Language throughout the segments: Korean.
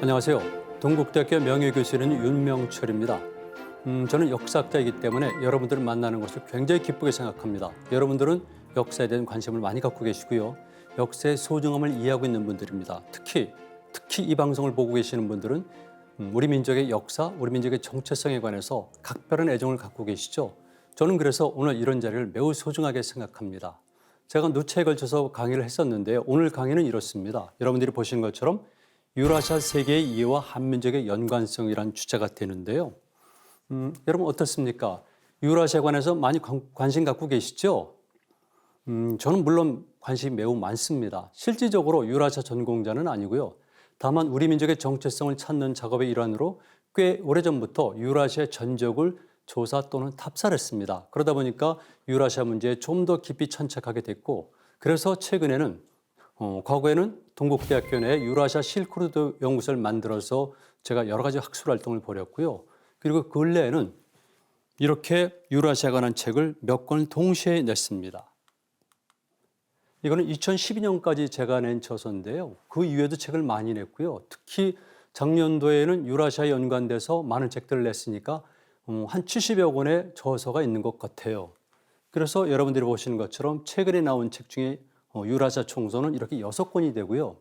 안녕하세요. 동국대학교 명예교수는 윤명철입니다. 저는 역사학자이기 때문에 여러분들을 만나는 것을 굉장히 기쁘게 생각합니다. 여러분들은 역사에 대한 관심을 많이 갖고 계시고요. 역사의 소중함을 이해하고 있는 분들입니다. 특히 이 방송을 보고 계시는 분들은 우리 민족의 역사, 우리 민족의 정체성에 관해서 각별한 애정을 갖고 계시죠. 저는 그래서 오늘 이런 자리를 매우 소중하게 생각합니다. 제가 누차에 걸쳐서 강의를 했었는데요. 오늘 강의는 이렇습니다. 여러분들이 보시는 것처럼 유라시아 세계의 이해와 한민족의 연관성이라는 주제가 되는데요. 여러분 어떻습니까? 유라시아에 관해서 많이 관심 갖고 계시죠? 저는 물론 관심이 매우 많습니다. 실질적으로 유라시아 전공자는 아니고요. 다만 우리 민족의 정체성을 찾는 작업의 일환으로 꽤 오래전부터 유라시아의 전적을 조사 또는 탑사를 했습니다. 그러다 보니까 유라시아 문제에 좀 더 깊이 천착하게 됐고, 그래서 최근에는 과거에는 동국대학교 내 유라시아 실크로드 연구소를 만들어서 제가 여러 가지 학술 활동을 벌였고요. 그리고 근래에는 이렇게 유라시아에 관한 책을 몇 권을 동시에 냈습니다. 이거는 2012년까지 제가 낸 저서인데요. 그 이후에도 책을 많이 냈고요. 특히 작년도에는 유라시아에 연관돼서 많은 책들을 냈으니까 한 70여 권의 저서가 있는 것 같아요. 그래서 여러분들이 보시는 것처럼 최근에 나온 책 중에 유라시아 총서는 이렇게 6권이 되고요.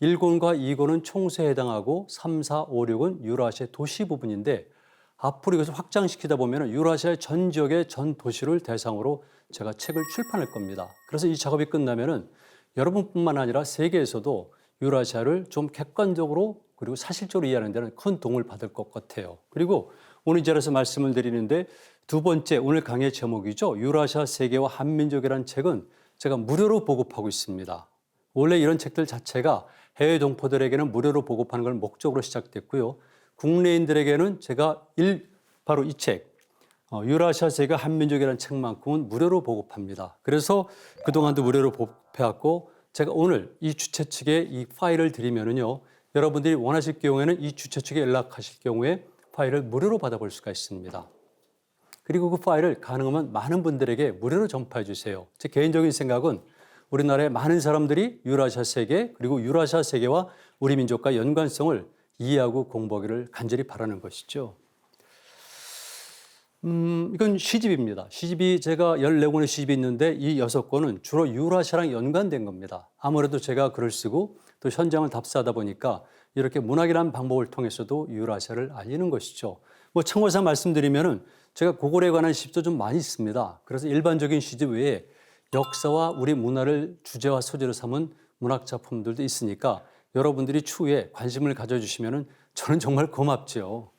1권과 2권은 총서에 해당하고 3, 4, 5, 6은 유라시아의 도시 부분인데 앞으로 이것을 확장시키다 보면 유라시아의 전 지역의 전 도시를 대상으로 제가 책을 출판할 겁니다. 그래서 이 작업이 끝나면은 여러분뿐만 아니라 세계에서도 유라시아를 좀 객관적으로 그리고 사실적으로 이해하는 데는 큰 도움을 받을 것 같아요. 그리고 오늘 이 자리에서 말씀을 드리는데 두 번째 오늘 강의 제목이죠. 유라시아 세계와 한민족이라는 책은 제가 무료로 보급하고 있습니다. 원래 이런 책들 자체가 해외 동포들에게는 무료로 보급하는 걸 목적으로 시작됐고요. 국내인들에게는 제가 바로 이 책, 유라시아 세계와 한민족이라는 책만큼은 무료로 보급합니다. 그래서 그동안도 무료로 보급해왔고 제가 오늘 이 주최 측에 이 파일을 드리면은요. 여러분들이 원하실 경우에는 이 주최 측에 연락하실 경우에 파일을 무료로 받아볼 수가 있습니다. 그리고 그 파일을 가능하면 많은 분들에게 무료로 전파해 주세요. 제 개인적인 생각은 우리나라의 많은 사람들이 유라시아 세계 그리고 유라시아 세계와 우리 민족과 연관성을 이해하고 공부하기를 간절히 바라는 것이죠. 이건 시집입니다. 시집이 제가 14권의 시집이 있는데 이 6권은 주로 유라시아랑 연관된 겁니다. 아무래도 제가 글을 쓰고 또 현장을 답사하다 보니까 이렇게 문학이라는 방법을 통해서도 유라시아를 알리는 것이죠. 참고해서 말씀드리면은 제가 고골에 관한 시집도 좀 많이 있습니다. 그래서 일반적인 시집 외에 역사와 우리 문화를 주제와 소재로 삼은 문학 작품들도 있으니까 여러분들이 추후에 관심을 가져주시면은 저는 정말 고맙죠.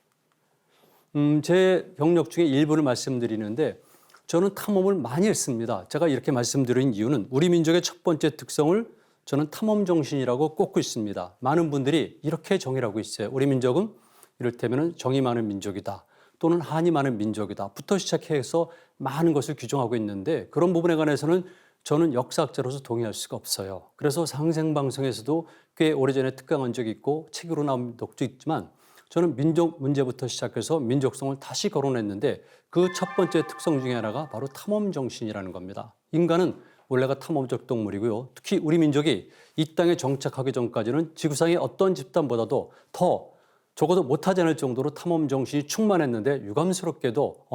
제 경력 중에 일부를 말씀드리는데 저는 탐험을 많이 했습니다. 제가 이렇게 말씀드린 이유는 우리 민족의 첫 번째 특성을 저는 탐험 정신이라고 꼽고 있습니다. 많은 분들이 이렇게 정의를 하고 있어요. 우리 민족은 이를테면 정이 많은 민족이다. 또는 한이 많은 민족이다. 부터 시작해서 많은 것을 규정하고 있는데 그런 부분에 관해서는 저는 역사학자로서 동의할 수가 없어요. 그래서 상생방송에서도 꽤 오래전에 특강한 적이 있고 책으로 나온 적도 있지만 저는 민족 문제부터 시작해서 민족성을 다시 거론했는데 그 첫 번째 특성 중에 하나가 바로 탐험 정신이라는 겁니다. 인간은 원래가 탐험적 동물이고요. 특히 우리 민족이 이 땅에 정착하기 전까지는 지구상의 어떤 집단보다도 더 적어도 못하지 않을 정도로 탐험 정신이 충만했는데 유감스럽게도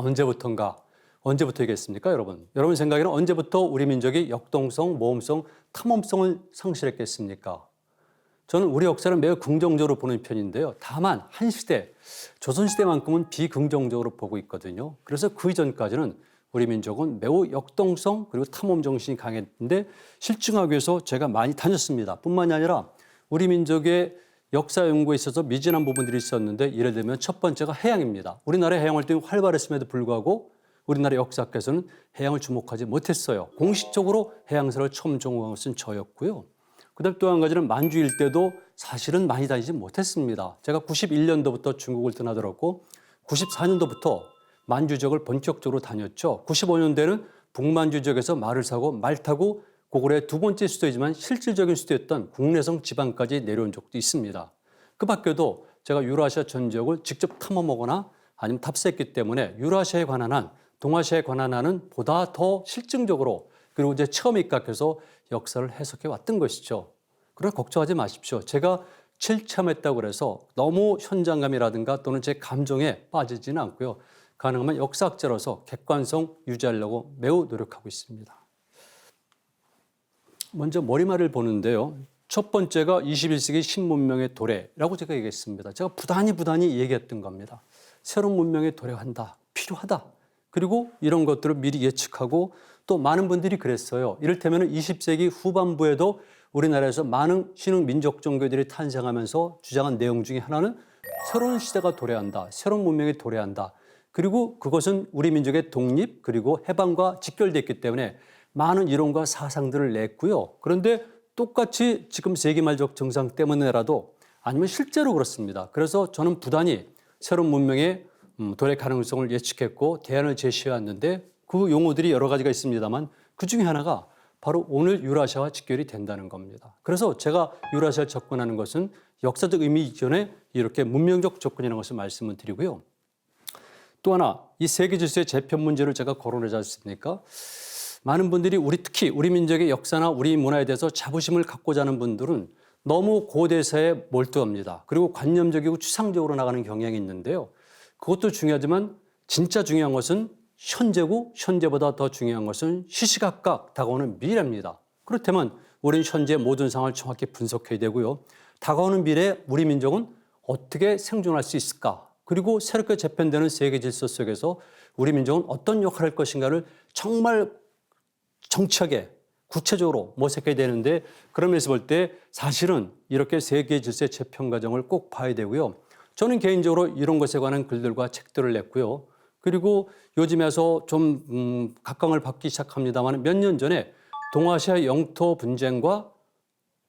언제부터이겠습니까, 여러분? 여러분 생각에는 언제부터 우리 민족이 역동성, 모험성, 탐험성을 상실했겠습니까? 저는 우리 역사를 매우 긍정적으로 보는 편인데요. 다만 한 시대, 조선시대만큼은 비긍정적으로 보고 있거든요. 그래서 그 이전까지는 우리 민족은 매우 역동성 그리고 탐험 정신이 강했는데 실증하기 위해서 제가 많이 다녔습니다. 뿐만이 아니라 우리 민족의 역사 연구에 있어서 미진한 부분들이 있었는데 예를 들면 첫 번째가 해양입니다. 우리나라의 해양 활동이 활발했음에도 불구하고 우리나라 역사학에서는 해양을 주목하지 못했어요. 공식적으로 해양사를 처음 전공한 것은 저였고요. 그다음 또 한 가지는 만주 일대도 사실은 많이 다니지 못했습니다. 제가 91년도부터 중국을 드나들었고 94년도부터 만주 지역을 본격적으로 다녔죠. 95년대는 북만주 지역에서 말을 사고 말 타고 고구려의 두 번째 수도이지만 실질적인 수도였던 국내성 지방까지 내려온 적도 있습니다. 그 밖에도 제가 유라시아 전 지역을 직접 탐험하거나 아니면 탑사했기 때문에 유라시아에 관한 한, 동아시아에 관한 한은 보다 더 실증적으로 그리고 이제 처음에 입각해서 역사를 해석해 왔던 것이죠. 그러나 걱정하지 마십시오. 제가 실참했다고 그래서 너무 현장감이라든가 또는 제 감정에 빠지지는 않고요. 가능하면 역사학자로서 객관성 유지하려고 매우 노력하고 있습니다. 먼저 머리말을 보는데요. 첫 번째가 21세기 신문명의 도래라고 제가 얘기했습니다. 제가 부단히 얘기했던 겁니다. 새로운 문명의 도래한다. 필요하다. 그리고 이런 것들을 미리 예측하고 또 많은 분들이 그랬어요. 이를테면 20세기 후반부에도 우리나라에서 많은 신흥 민족 종교들이 탄생하면서 주장한 내용 중에 하나는 새로운 시대가 도래한다. 새로운 문명이 도래한다. 그리고 그것은 우리 민족의 독립 그리고 해방과 직결되어 있기 때문에 많은 이론과 사상들을 냈고요. 그런데 똑같이 지금 세기말적 증상 때문에라도 아니면 실제로 그렇습니다. 그래서 저는 부단히 새로운 문명의 도래 가능성을 예측했고 대안을 제시해왔는데 그 용어들이 여러 가지가 있습니다만 그중에 하나가 바로 오늘 유라시아와 직결이 된다는 겁니다. 그래서 제가 유라시아를 접근하는 것은 역사적 의미 이전에 이렇게 문명적 접근이라는 것을 말씀을 드리고요. 또 하나 이 세계 질서의 재편 문제를 제가 거론하지 않습니까? 많은 분들이 특히 우리 민족의 역사나 우리 문화에 대해서 자부심을 갖고자 하는 분들은 너무 고대사에 몰두합니다. 그리고 관념적이고 추상적으로 나가는 경향이 있는데요. 그것도 중요하지만 진짜 중요한 것은 현재고 현재보다 더 중요한 것은 시시각각 다가오는 미래입니다. 그렇다면 우리는 현재 모든 상황을 정확히 분석해야 되고요. 다가오는 미래에 우리 민족은 어떻게 생존할 수 있을까? 그리고 새롭게 재편되는 세계 질서 속에서 우리 민족은 어떤 역할을 할 것인가를 정말 정치하게 구체적으로 모색해야 되는데 그런 면에서 볼 때 사실은 이렇게 세계 질서의 재편 과정을 꼭 봐야 되고요. 저는 개인적으로 이런 것에 관한 글들과 책들을 냈고요. 그리고 요즘에서 좀 각광을 받기 시작합니다만 몇 년 전에 동아시아 영토 분쟁과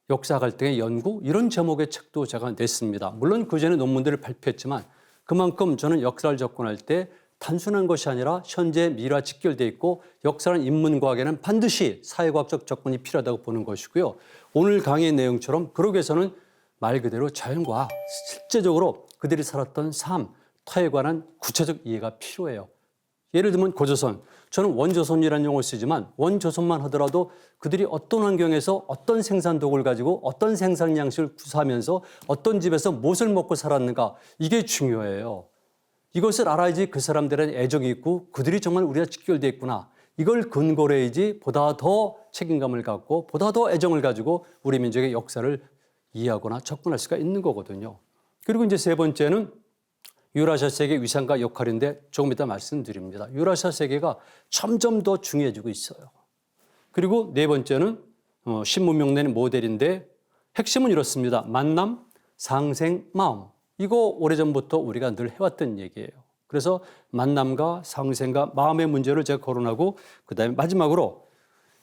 역사 갈등의 연구 이런 제목의 책도 제가 냈습니다. 물론 그전에 논문들을 발표했지만 그만큼 저는 역사를 접근할 때 단순한 것이 아니라 현재 미래와 직결되어 있고 역사는 인문과학에는 반드시 사회과학적 접근이 필요하다고 보는 것이고요. 오늘 강의 내용처럼 그러기 위해서는 말 그대로 자연과 실제적으로 그들이 살았던 삶, 터에 관한 구체적 이해가 필요해요. 예를 들면 고조선. 저는 원조선이라는 용어를 쓰지만 원조선만 하더라도 그들이 어떤 환경에서 어떤 생산 도구를 가지고 어떤 생산 양식을 구사하면서 어떤 집에서 무엇을 먹고 살았는가 이게 중요해요. 이것을 알아야지 그 사람들의 애정이 있고 그들이 정말 우리와 직결되어 있구나. 이걸 근거로 해야지 보다 더 책임감을 갖고 보다 더 애정을 가지고 우리 민족의 역사를 이해하거나 접근할 수가 있는 거거든요. 그리고 이제 세 번째는 유라시아 세계 위상과 역할인데 조금 이따 말씀드립니다. 유라시아 세계가 점점 더 중요해지고 있어요. 그리고 네 번째는 신문명 내 모델인데 핵심은 이렇습니다. 만남, 상생, 마음. 이거 오래전부터 우리가 늘 해왔던 얘기예요. 그래서 만남과 상생과 마음의 문제를 제가 거론하고 그다음에 마지막으로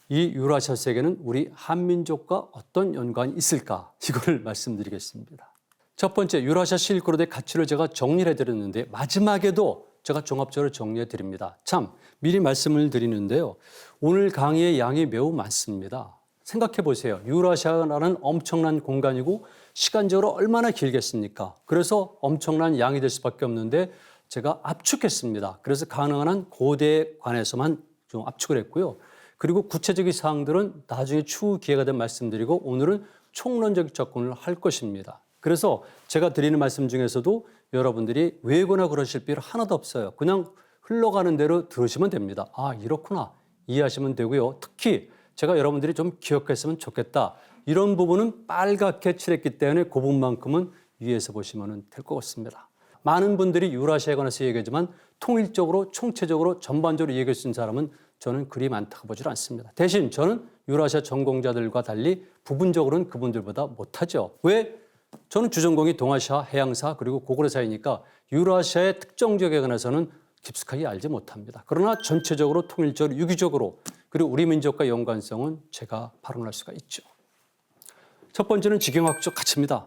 이 유라시아 세계는 우리 한민족과 어떤 연관이 있을까 이걸 말씀드리겠습니다. 첫 번째 유라시아 실크로드의 가치를 제가 정리를 해드렸는데 마지막에도 제가 종합적으로 정리해드립니다. 참 미리 말씀을 드리는데요. 오늘 강의의 양이 매우 많습니다. 생각해 보세요. 유라시아라는 엄청난 공간이고 시간적으로 얼마나 길겠습니까? 그래서 엄청난 양이 될 수밖에 없는데 제가 압축했습니다. 그래서 가능한 한 고대에 관해서만 좀 압축을 했고요. 그리고 구체적인 사항들은 나중에 추후 기회가 되면 말씀드리고 오늘은 총론적 접근을 할 것입니다. 그래서 제가 드리는 말씀 중에서도 여러분들이 외우거나 그러실 필요 하나도 없어요. 그냥 흘러가는 대로 들으시면 됩니다. 아, 이렇구나. 이해하시면 되고요. 특히 제가 여러분들이 좀 기억했으면 좋겠다. 이런 부분은 빨갛게 칠했기 때문에 그 부분만큼은 위에서 보시면 될 것 같습니다. 많은 분들이 유라시아에 관해서 얘기하지만 통일적으로, 총체적으로, 전반적으로 얘기할 수 있는 사람은 저는 그리 많다고 보질 않습니다. 대신 저는 유라시아 전공자들과 달리 부분적으로는 그분들보다 못하죠. 왜? 저는 주전공이 동아시아, 해양사 그리고 고구려사이니까 유라시아의 특정 지역에 관해서는 깊숙하게 알지 못합니다. 그러나 전체적으로 통일적으로 유기적으로 그리고 우리 민족과 연관성은 제가 발언할 수가 있죠. 첫 번째는 직영학적 가치입니다.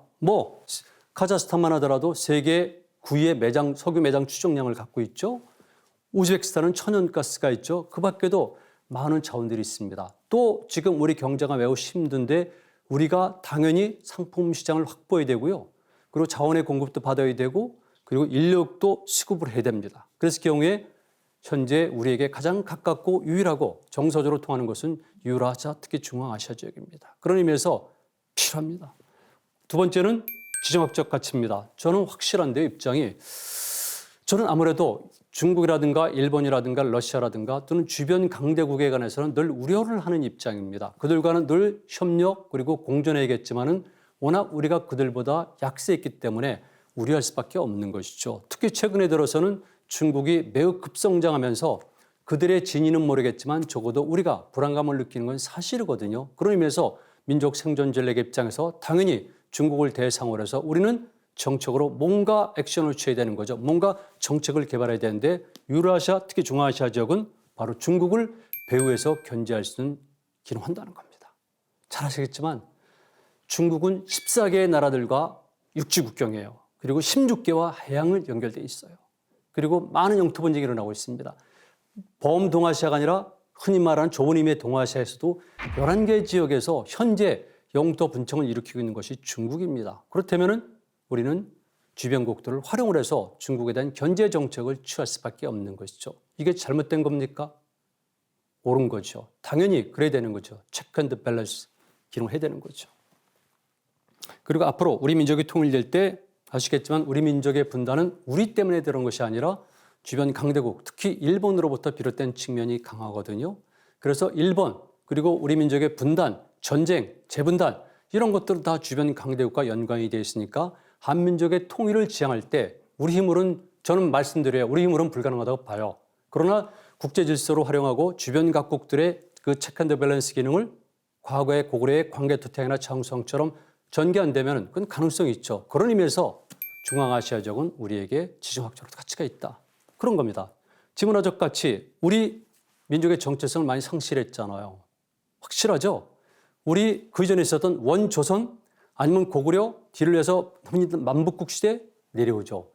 카자흐스탄만 하더라도 세계 9위의 매장, 석유 매장 추정량을 갖고 있죠. 우즈베키스탄은 천연가스가 있죠. 그 밖에도 많은 자원들이 있습니다. 또 지금 우리 경제가 매우 힘든데 우리가 당연히 상품 시장을 확보해야 되고요. 그리고 자원의 공급도 받아야 되고 그리고 인력도 수급을 해야 됩니다. 그래서 경우에 현재 우리에게 가장 가깝고 유일하고 정서적으로 통하는 것은 유라시아, 특히 중앙아시아 지역입니다. 그런 의미에서 필요합니다. 두 번째는 지정학적 가치입니다. 저는 확실한데요, 입장이. 저는 아무래도 중국이라든가 일본이라든가 러시아라든가 또는 주변 강대국에 관해서는 늘 우려를 하는 입장입니다. 그들과는 늘 협력 그리고 공존해야겠지만은 워낙 우리가 그들보다 약세했기 때문에 우려할 수밖에 없는 것이죠. 특히 최근에 들어서는 중국이 매우 급성장하면서 그들의 진위는 모르겠지만 적어도 우리가 불안감을 느끼는 건 사실이거든요. 그런 의미에서 민족 생존 전략의 입장에서 당연히 중국을 대상으로 해서 우리는 정책으로 뭔가 액션을 취해야 되는 거죠. 뭔가 정책을 개발해야 되는데 유라시아, 특히 중앙아시아 지역은 바로 중국을 배후에서 견제할 수 있는 기능을 한다는 겁니다. 잘 아시겠지만 중국은 14개의 나라들과 육지 국경이에요. 그리고 16개와 해양을 연결되어 있어요. 그리고 많은 영토 분쟁이 일어나고 있습니다. 범동아시아가 아니라 흔히 말하는 좁은 의미의 동아시아에서도 11개 지역에서 현재 영토 분쟁을 일으키고 있는 것이 중국입니다. 그렇다면 우리는 주변국들을 활용을 해서 중국에 대한 견제 정책을 취할 수밖에 없는 것이죠. 이게 잘못된 겁니까? 옳은 거죠. 당연히 그래야 되는 거죠. 체크 앤드 밸런스 기능을 해야 되는 거죠. 그리고 앞으로 우리 민족이 통일될 때 아시겠지만 우리 민족의 분단은 우리 때문에 들어온 것이 아니라 주변 강대국, 특히 일본으로부터 비롯된 측면이 강하거든요. 그래서 일본 그리고 우리 민족의 분단, 전쟁, 재분단 이런 것들은 다 주변 강대국과 연관이 되어 있으니까 한민족의 통일을 지향할 때 우리 힘으로는 저는 말씀드려요. 우리 힘으로는 불가능하다고 봐요. 그러나 국제 질서로 활용하고 주변 각국들의 그 체크 앤드 밸런스 기능을 과거의 고구려의 광개토탱이나 장수왕처럼 전개한다면 그건 가능성이 있죠. 그런 의미에서 중앙아시아 지역은 우리에게 지정학적으로 가치가 있다. 그런 겁니다. 지문화적 가치, 우리 민족의 정체성을 많이 상실했잖아요. 확실하죠? 우리 그 이전에 있었던 원조선 아니면 고구려 뒤를 해서 만북국 시대 내려오죠.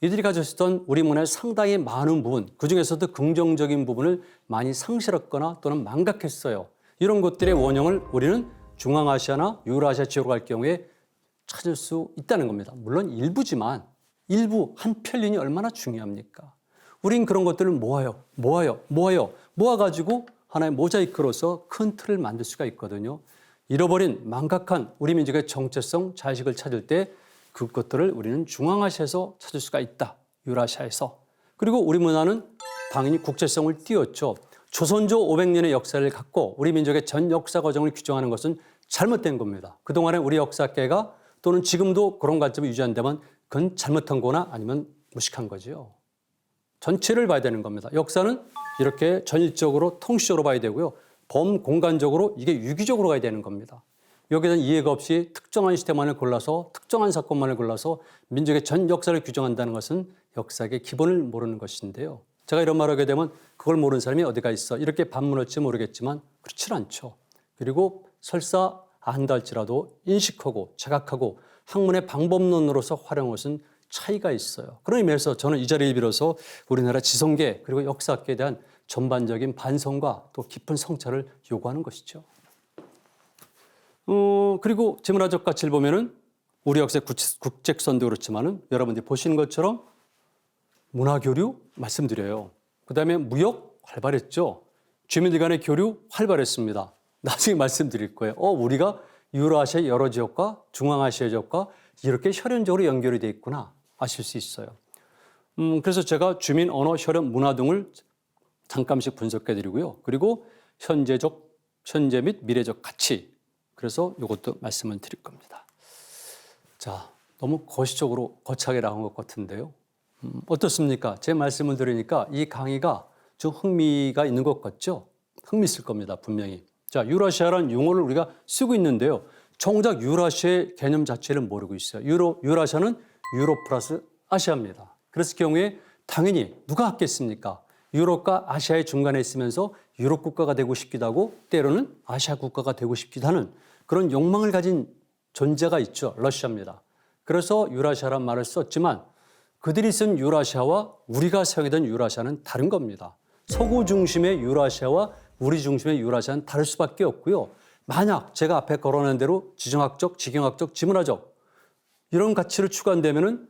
이들이 가졌던 우리 문화의 상당히 많은 부분, 그중에서도 긍정적인 부분을 많이 상실했거나 또는 망각했어요. 이런 것들의 원형을 우리는 중앙아시아나 유라시아 지역으로 갈 경우에 찾을 수 있다는 겁니다. 물론 일부지만 일부 한 편린이 얼마나 중요합니까? 우린 그런 것들을 모아가지고 하나의 모자이크로서 큰 틀을 만들 수가 있거든요. 잃어버린 망각한 우리 민족의 정체성, 자식을 찾을 때 그것들을 우리는 중앙아시아에서 찾을 수가 있다. 유라시아에서. 그리고 우리 문화는 당연히 국제성을 띄웠죠. 조선조 500년의 역사를 갖고 우리 민족의 전 역사 과정을 규정하는 것은 잘못된 겁니다. 그동안에 우리 역사계가 또는 지금도 그런 관점을 유지한다면 그건 잘못한 거나 아니면 무식한 거죠. 전체를 봐야 되는 겁니다. 역사는 이렇게 전일적으로 통시적으로 봐야 되고요. 범공간적으로 이게 유기적으로 가야 되는 겁니다. 여기에 대한 이해가 없이 특정한 시대만을 골라서 특정한 사건만을 골라서 민족의 전 역사를 규정한다는 것은 역사의 기본을 모르는 것인데요. 제가 이런 말을 하게 되면 그걸 모르는 사람이 어디가 있어 이렇게 반문할지 모르겠지만 그렇지 않죠. 그리고 설사 안다 할지라도 인식하고 자각하고 학문의 방법론으로서 활용한 것은 차이가 있어요. 그런 의미에서 저는 이 자리를 빌어서 우리나라 지성계 그리고 역사학계에 대한 전반적인 반성과 또 깊은 성찰을 요구하는 것이죠. 그리고 지문화적 가치를 보면은 우리 역사의 국책선도 그렇지만은 여러분들이 보시는 것처럼 문화교류 말씀드려요. 그 다음에 무역 활발했죠. 주민들 간의 교류 활발했습니다. 나중에 말씀드릴 거예요. 우리가 유라시아 여러 지역과 중앙아시아 지역과 이렇게 혈연적으로 연결이 돼 있구나 아실 수 있어요. 그래서 제가 주민, 언어, 혈연, 문화 등을 잠깐씩 분석해 드리고요. 그리고 현재 및 미래적 가치. 그래서 이것도 말씀을 드릴 겁니다. 자, 너무 거시적으로 거창하게 나온 것 같은데요. 어떻습니까? 제 말씀을 들으니까 이 강의가 좀 흥미가 있는 것 같죠? 흥미 있을 겁니다, 분명히. 자, 유라시아라는 용어를 우리가 쓰고 있는데요. 정작 유라시아의 개념 자체를 모르고 있어요. 유라시아는 유럽 플러스 아시아입니다. 그랬을 경우에 당연히 누가 하겠습니까? 유럽과 아시아의 중간에 있으면서 유럽 국가가 되고 싶기도 하고 때로는 아시아 국가가 되고 싶기도 하는 그런 욕망을 가진 존재가 있죠. 러시아입니다. 그래서 유라시아란 말을 썼지만 그들이 쓴 유라시아와 우리가 사용하던 유라시아는 다른 겁니다. 서구 중심의 유라시아와 우리 중심의 유라시아는 다를 수밖에 없고요. 만약 제가 앞에 거론한 대로 지정학적, 지경학적, 지문화적 이런 가치를 추구한다면은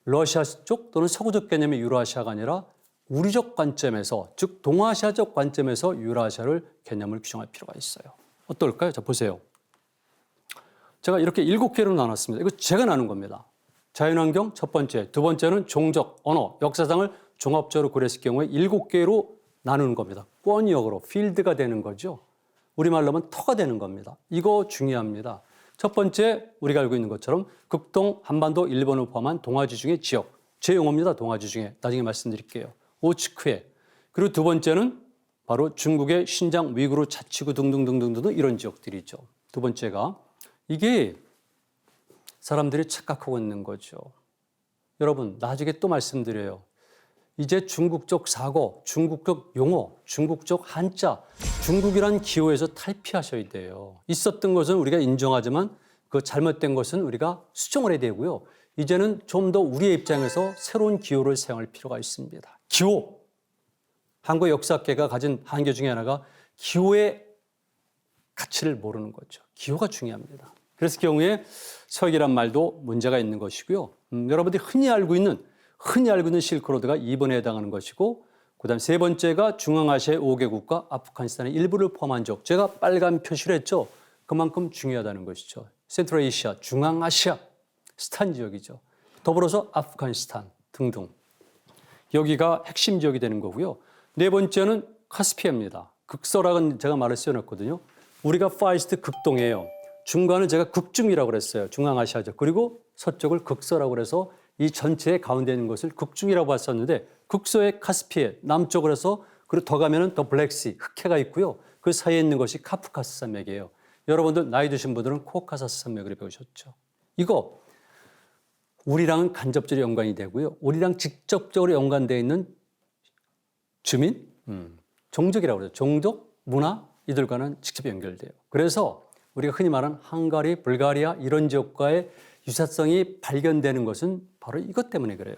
러시아 쪽 또는 서구적 개념의 유라시아가 아니라 우리적 관점에서, 즉 동아시아적 관점에서 유라시아를 개념을 규정할 필요가 있어요. 어떨까요? 자, 보세요. 제가 이렇게 7개로 나눴습니다. 이거 제가 나눈 겁니다. 자연환경 첫 번째, 두 번째는 종족, 언어, 역사상을 종합적으로 고려했을 경우에 7개로 나누는 겁니다. 권역으로 필드가 되는 거죠. 우리말로 하면 터가 되는 겁니다. 이거 중요합니다. 첫 번째 우리가 알고 있는 것처럼 극동, 한반도, 일본을 포함한 동아지중해 지역. 제 용어입니다. 동아지중해. 나중에 말씀드릴게요. 오츠크해. 그리고 두 번째는 바로 중국의 신장, 위구르, 자치구 등등등등 이런 지역들이죠. 두 번째가 이게 사람들이 착각하고 있는 거죠. 여러분 나중에 또 말씀드려요. 이제 중국적 사고, 중국적 용어, 중국적 한자, 중국이란 기호에서 탈피하셔야 돼요. 있었던 것은 우리가 인정하지만 그 잘못된 것은 우리가 수정을 해야 되고요. 이제는 좀 더 우리의 입장에서 새로운 기호를 사용할 필요가 있습니다. 기호. 한국 역사학계가 가진 한계 중에 하나가 기호의 가치를 모르는 거죠. 기호가 중요합니다. 그래서 경우에 서역이란 말도 문제가 있는 것이고요. 여러분들이 흔히 알고 있는 실크로드가 2번에 해당하는 것이고, 그다음 세 번째가 중앙아시아의 5개국과 아프가니스탄의 일부를 포함한 지역. 제가 빨간 표시를 했죠. 그만큼 중요하다는 것이죠. 센트럴아시아, 중앙아시아, 스탄 지역이죠. 더불어서 아프가니스탄 등등. 여기가 핵심 지역이 되는 거고요. 네 번째는 카스피아입니다. 극서락은 제가 말을 씌워놨거든요. 우리가 파이스트 극동이에요. 중간은 제가 극중이라고 그랬어요. 중앙아시아죠. 그리고 서쪽을 극서라고 그래서 이 전체의 가운데 있는 것을 극중이라고 봤었는데 극서의 카스피해, 남쪽으로 해서 그리고 더 가면은 더 블랙시, 흑해가 있고요. 그 사이에 있는 것이 카프카스 산맥이에요. 여러분들 나이 드신 분들은 코카사스 산맥을 배우셨죠. 이거 우리랑은 간접적으로 연관이 되고요. 우리랑 직접적으로 연관되어 있는 주민, 종족이라고 그러죠. 종족, 문화 이들과는 직접 연결돼요. 그래서 우리가 흔히 말하는 헝가리, 불가리아 이런 지역과의 유사성이 발견되는 것은 바로 이것 때문에 그래요.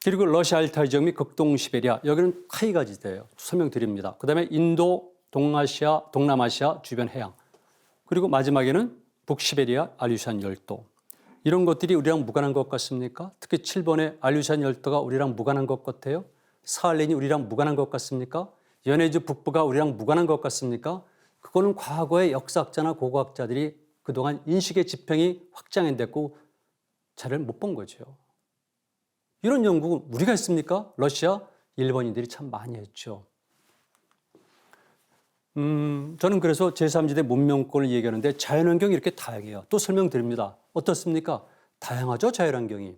그리고 러시아 알타이 지역 및 극동 시베리아 여기는 카이가지대예요. 설명드립니다. 그다음에 인도, 동아시아, 동남아시아 주변 해양. 그리고 마지막에는 북시베리아 알류산 열도. 이런 것들이 우리랑 무관한 것 같습니까? 특히 7번의 알류산 열도가 우리랑 무관한 것 같아요. 사할린이 우리랑 무관한 것 같습니까? 연해주 북부가 우리랑 무관한 것 같습니까? 그거는 과거의 역사학자나 고고학자들이 그동안 인식의 지평이 확장이 됐고 잘 못 본 거죠. 이런 연구는 우리가 했습니까? 러시아, 일본인들이 참 많이 했죠. 저는 그래서 제3지대 문명권을 얘기하는데 자연환경이 이렇게 다양해요. 또 설명드립니다. 어떻습니까? 다양하죠, 자연환경이.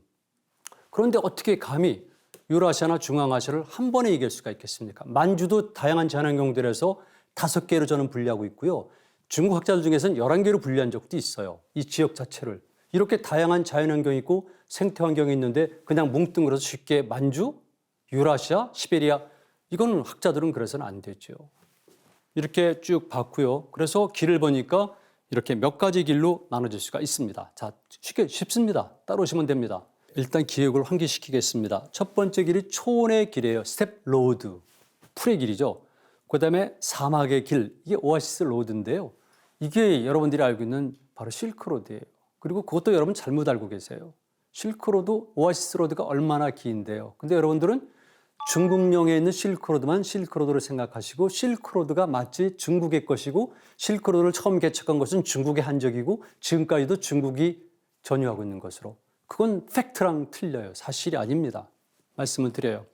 그런데 어떻게 감히 유라시아나 중앙아시아를 한 번에 얘기할 수가 있겠습니까? 만주도 다양한 자연환경들에서 5개로 저는 분류하고 있고요. 중국 학자들 중에서는 11개로 분류한 적도 있어요. 이 지역 자체를. 이렇게 다양한 자연환경이 있고 생태환경이 있는데 그냥 뭉뚱그려서 쉽게 만주, 유라시아, 시베리아 이거는 학자들은 그래서는 안 되죠. 이렇게 쭉 봤고요. 그래서 길을 보니까 이렇게 몇 가지 길로 나눠질 수가 있습니다. 자, 쉽습니다. 따라오시면 됩니다. 일단 기억을 환기시키겠습니다. 첫 번째 길이 초원의 길이에요. 스텝 로드, 풀의 길이죠. 그다음에 사막의 길, 이게 오아시스 로드인데요. 이게 여러분들이 알고 있는 바로 실크로드예요. 그리고 그것도 여러분 잘못 알고 계세요. 실크로드, 오아시스 로드가 얼마나 긴데요. 근데 여러분들은 중국령에 있는 실크로드만 실크로드를 생각하시고 실크로드가 마치 중국의 것이고 실크로드를 처음 개척한 것은 중국의 한적이고 지금까지도 중국이 전유하고 있는 것으로. 그건 팩트랑 틀려요. 사실이 아닙니다. 말씀을 드려요.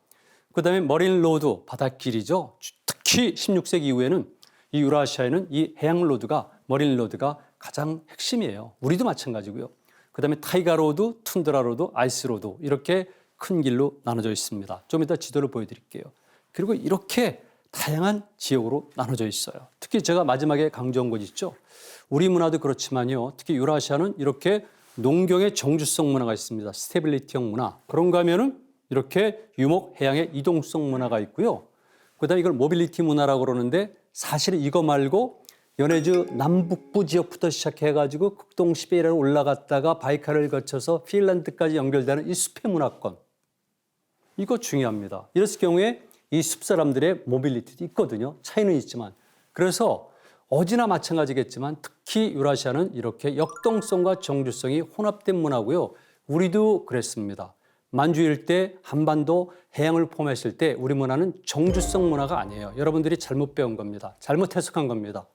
그다음에 머린 로드, 바닷길이죠. 특히 16세기 이후에는 이 유라시아에는 이 해양 로드가 머린 로드가 가장 핵심이에요. 우리도 마찬가지고요. 그다음에 타이가 로드, 툰드라 로드, 아이스 로드 이렇게 큰 길로 나눠져 있습니다. 좀 이따 지도를 보여드릴게요. 그리고 이렇게 다양한 지역으로 나눠져 있어요. 특히 제가 마지막에 강조한 것 있죠. 우리 문화도 그렇지만요. 특히 유라시아는 이렇게 농경의 정주성 문화가 있습니다. 스테빌리티형 문화. 그런가 하면은 이렇게 유목, 해양의 이동성 문화가 있고요. 그다음에 이걸 모빌리티 문화라고 그러는데 사실은 이거 말고 연해주 남북부 지역부터 시작해가지고 극동 시베리아로 올라갔다가 바이칼을 거쳐서 핀란드까지 연결되는 이 숲의 문화권. 이거 중요합니다. 이랬을 경우에 이 숲 사람들의 모빌리티도 있거든요. 차이는 있지만. 그래서 어디나 마찬가지겠지만 특히 유라시아는 이렇게 역동성과 정주성이 혼합된 문화고요. 우리도 그랬습니다. 만주 일대, 한반도, 해양을 포함했을 때 우리 문화는 정주성 문화가 아니에요. 여러분들이 잘못 배운 겁니다. 잘못 해석한 겁니다.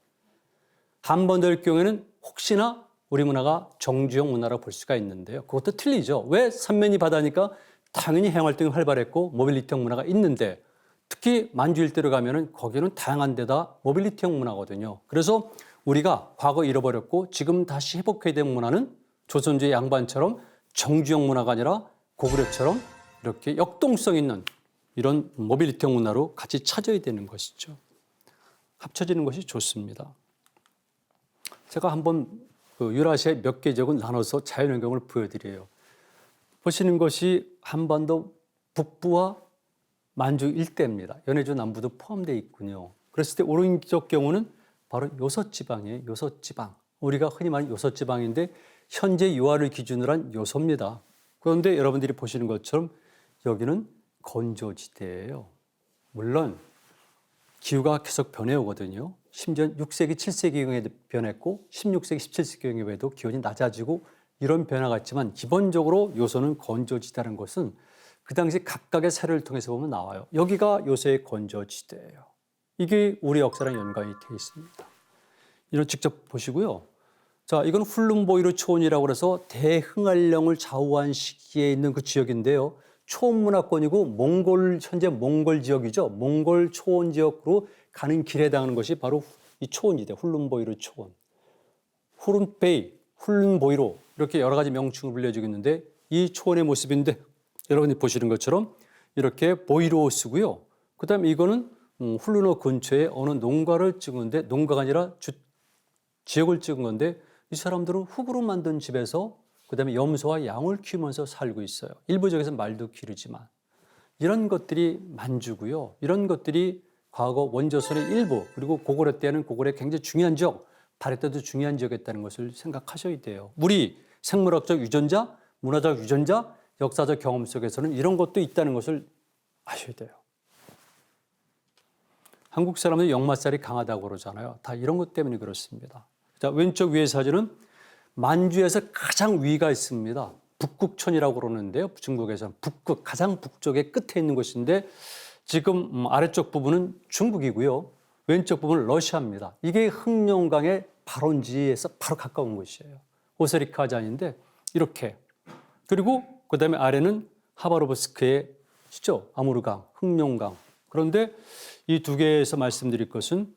한반도일 경우에는 혹시나 우리 문화가 정주영 문화라고 볼 수가 있는데요. 그것도 틀리죠. 왜 삼면이 바다니까 당연히 해양활동이 활발했고 모빌리티형 문화가 있는데 특히 만주 일대로 가면은 거기는 다양한 데다 모빌리티형 문화거든요. 그래서 우리가 과거 잃어버렸고 지금 다시 회복해야 되는 문화는 조선주의 양반처럼 정주영 문화가 아니라 고구려처럼 이렇게 역동성 있는 이런 모빌리티형 문화로 같이 찾아야 되는 것이죠. 합쳐지는 것이 좋습니다. 제가 한번 유라시아의 몇 개 지역을 나눠서 자연환경을 보여드려요. 보시는 것이 한반도 북부와 만주 일대입니다. 연해주 남부도 포함되어 있군요. 그랬을 때 오른쪽 경우는 바로 요섭지방이에요. 요섭지방. 우리가 흔히 말하는 요섭지방인데 현재 요하를 기준으로 한 요소입니다. 그런데 여러분들이 보시는 것처럼 여기는 건조지대예요. 물론 기후가 계속 변해오거든요. 심지어 6세기, 7세기경에 변했고 16세기, 17세기경에도 기온이 낮아지고 이런 변화가 있지만 기본적으로 요소는 건조지대라는 것은 그 당시 각각의 사료를 통해서 보면 나와요. 여기가 요새의 건조지대예요. 이게 우리 역사랑 연관이 되어 있습니다. 이런 직접 보시고요. 자, 이건 훌룬보이르 초원이라고 해서 대흥할령을 좌우한 시기에 있는 그 지역인데요. 초원 문화권이고 현재 몽골 지역이죠. 몽골 초원 지역으로 가는 길에 해당하는 것이 바로 이 초원지대, 훌룬보이르 초원. 후룬베이, 훌룬보이로 이렇게 여러 가지 명칭을 불려지고 있는데 이 초원의 모습인데 여러분이 보시는 것처럼 이렇게 보이로 쓰고요. 그다음에 이거는 훌룬호 근처에 어느 농가를 찍은데 농가가 아니라 지역을 찍은 건데 이 사람들은 흙으로 만든 집에서 그다음에 염소와 양을 키우면서 살고 있어요. 일부 지역에서는 말도 기르지만 이런 것들이 만주고요. 이런 것들이 과거 원조선의 일부 그리고 고구려 때는 고구려의 굉장히 중요한 지역, 발해 때도 중요한 지역이었다는 것을 생각하셔야 돼요. 우리 생물학적 유전자, 문화적 유전자, 역사적 경험 속에서는 이런 것도 있다는 것을 아셔야 돼요. 한국 사람들이 역마살이 강하다고 그러잖아요. 다 이런 것 때문에 그렇습니다. 자, 왼쪽 위의 사진은 만주에서 가장 위가 있습니다. 북극천이라고 그러는데요. 중국에서는 북극, 가장 북쪽의 끝에 있는 곳인데 지금 아래쪽 부분은 중국이고요. 왼쪽 부분은 러시아입니다. 이게 흑룡강의 발원지에서 바로 가까운 곳이에요. 오세리카잔인데 이렇게. 그리고 그다음에 아래는 하바로브스크의 아무르강, 흑룡강. 그런데 이 두 개에서 말씀드릴 것은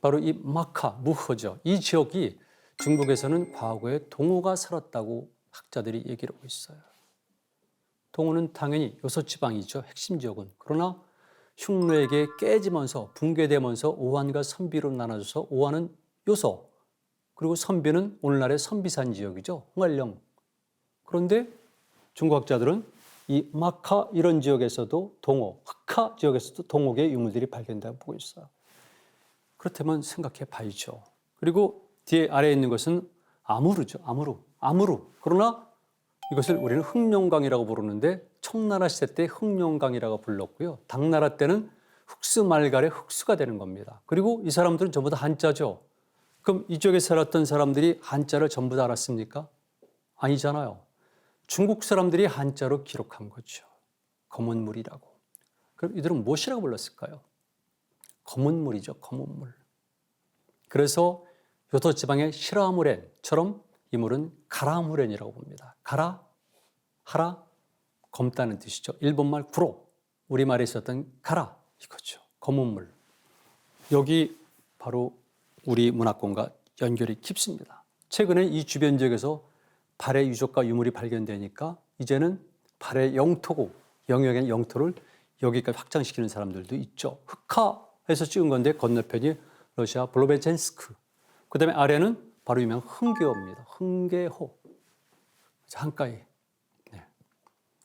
바로 이 마카, 무허죠. 이 지역이 중국에서는 과거에 동호가 살았다고 학자들이 얘기를 하고 있어요. 동호는 당연히 요소지방이죠. 핵심 지역은. 그러나 흉노에게 깨지면서 붕괴되면서 오한과 선비로 나눠져서 오한은 요소, 그리고 선비는 오늘날의 선비산 지역이죠. 홍할령. 그런데 중국 학자들은 이 마카 이런 지역에서도 동호, 흑하 지역에서도 동호계의 유물들이 발견된다고 보고 있어요. 그렇다면 생각해 봐야죠. 그리고 뒤에 아래에 있는 것은 아무르죠. 아무르. 그러나 이것을 우리는 흑룡강이라고 부르는데 청나라 시대 때 흑룡강이라고 불렀고요. 당나라 때는 흑수말갈의 흑수가 되는 겁니다. 그리고 이 사람들은 전부 다 한자죠. 그럼 이쪽에 살았던 사람들이 한자를 전부 다 알았습니까? 아니잖아요. 중국 사람들이 한자로 기록한 거죠. 검은물이라고. 그럼 이들은 무엇이라고 불렀을까요? 검은물이죠. 검은물. 그래서 요토지방의 시라무렌처럼 이 물은 가라무렌이라고 봅니다. 가라, 하라, 검다는 뜻이죠. 일본말 구로, 우리말에 있었던 가라 이거죠. 검은 물. 여기 바로 우리 문화권과 연결이 깊습니다. 최근에 이 주변 지역에서 발해 유적과 유물이 발견되니까 이제는 발해 영토고 영역의 영토를 여기까지 확장시키는 사람들도 있죠. 흑하에서 찍은 건데 건너편이 러시아 블로베젠스크. 그다음에 아래는 바로 유명한 흥계호입니다. 흥계호. 한가위. 네.